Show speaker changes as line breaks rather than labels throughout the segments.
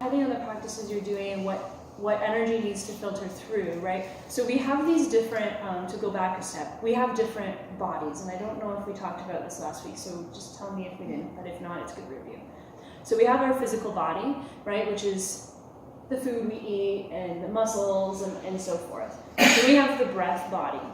depending on the practices you're doing and what energy needs to filter through, right? So we have these different, to go back a step, we have different bodies, and I don't know if we talked about this last week, so just tell me if we didn't, but if not, it's a good review. So we have our physical body, right, which is the food we eat and the muscles and so forth. So we have the breath body,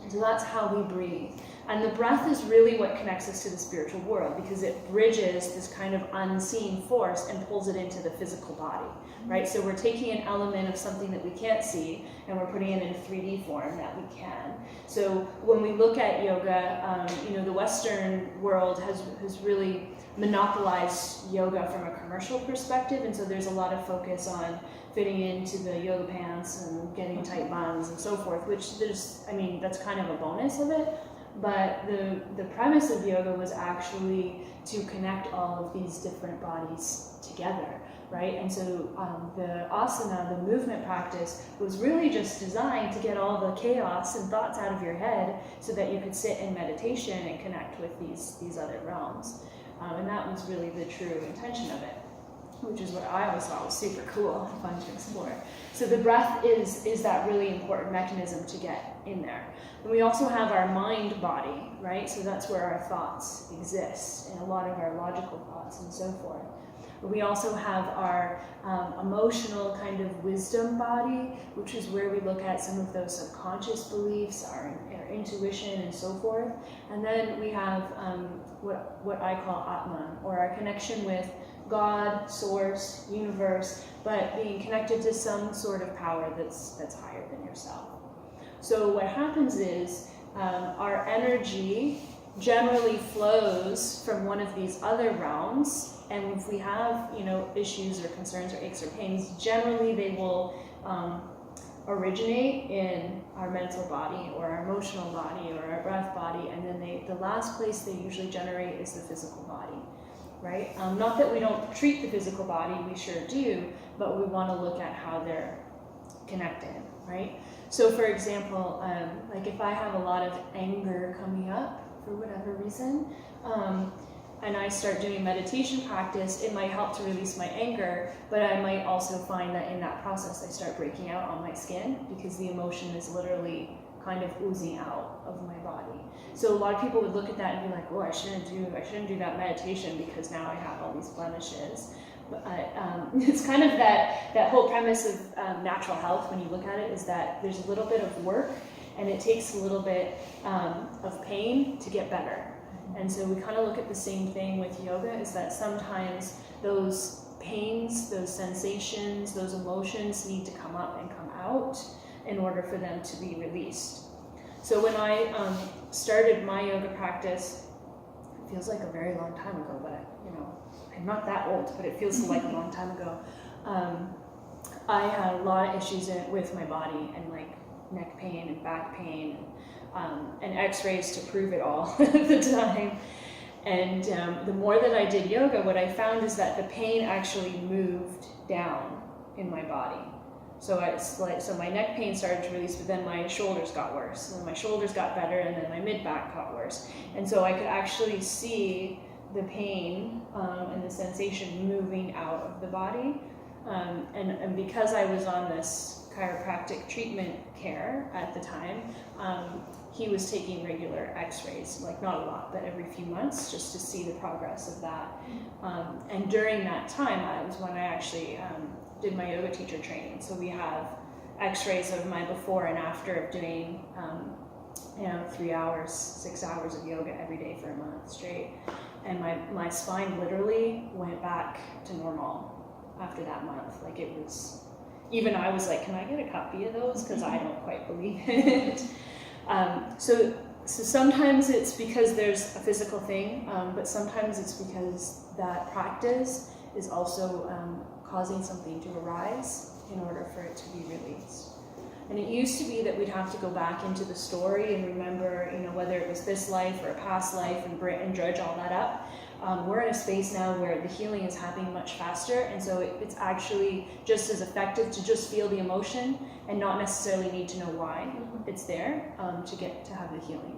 and so that's how we breathe. And the breath is really what connects us to the spiritual world, because it bridges this kind of unseen force and pulls it into the physical body, right? So we're taking an element of something that we can't see and we're putting it in a 3D form that we can. So when we look at yoga, the Western world has really monopolized yoga from a commercial perspective, and so there's a lot of focus on fitting into the yoga pants and getting tight buns and so forth, which that's kind of a bonus of it. But the premise of yoga was actually to connect all of these different bodies together, right? And so the asana, the movement practice, was really just designed to get all the chaos and thoughts out of your head so that you could sit in meditation and connect with these other realms. And that was really the true intention of it, which is what I always thought was super cool and fun to explore. So the breath is that really important mechanism to get in there. And we also have our mind body, right? So that's where our thoughts exist, and a lot of our logical thoughts and so forth. But we also have our emotional kind of wisdom body, which is where we look at some of those subconscious beliefs, our intuition and so forth. And then we have what I call Atman, or our connection with God, source, universe, but being connected to some sort of power that's higher than yourself. So what happens is our energy generally flows from one of these other realms, and if we have issues or concerns or aches or pains, generally they will originate in our mental body or our emotional body or our breath body, and then the last place they usually generate is the physical body. Right? Not that we don't treat the physical body, we sure do, but we want to look at how they're connected, right? So for example, like if I have a lot of anger coming up for whatever reason, and I start doing meditation practice, it might help to release my anger, but I might also find that in that process I start breaking out on my skin because the emotion is literally kind of oozing out of my body. So a lot of people would look at that and be like, "Oh, I shouldn't do that meditation because now I have all these blemishes." But it's kind of that whole premise of natural health. When you look at it, is that there's a little bit of work, and it takes a little bit of pain to get better. And so we kind of look at the same thing with yoga. Is that sometimes those pains, those sensations, those emotions need to come up and come out in order for them to be released. So when I started my yoga practice, it feels like a very long time ago, but I'm not that old, but it feels like a long time ago. I had a lot of issues with my body, and like neck pain and back pain, and x-rays to prove it all at the time. And the more that I did yoga, what I found is that the pain actually moved down in my body. So my neck pain started to release, but then my shoulders got worse. And then my shoulders got better, and then my mid-back got worse. And so I could actually see the pain and the sensation moving out of the body. And because I was on this chiropractic treatment care at the time, he was taking regular x-rays, like not a lot, but every few months, just to see the progress of that. And during that time, that was when I actually did my yoga teacher training. So we have x-rays of my before and after of doing 3 hours, 6 hours of yoga every day for a month straight. And my spine literally went back to normal after that month. Like it was, even I was like, can I get a copy of those? Because I don't quite believe it. So sometimes it's because there's a physical thing, but sometimes it's because that practice is also causing something to arise in order for it to be released. And it used to be that we'd have to go back into the story and remember, whether it was this life or a past life and dredge all that up. We're in a space now where the healing is happening much faster, and so it's actually just as effective to just feel the emotion and not necessarily need to know why it's there to have the healing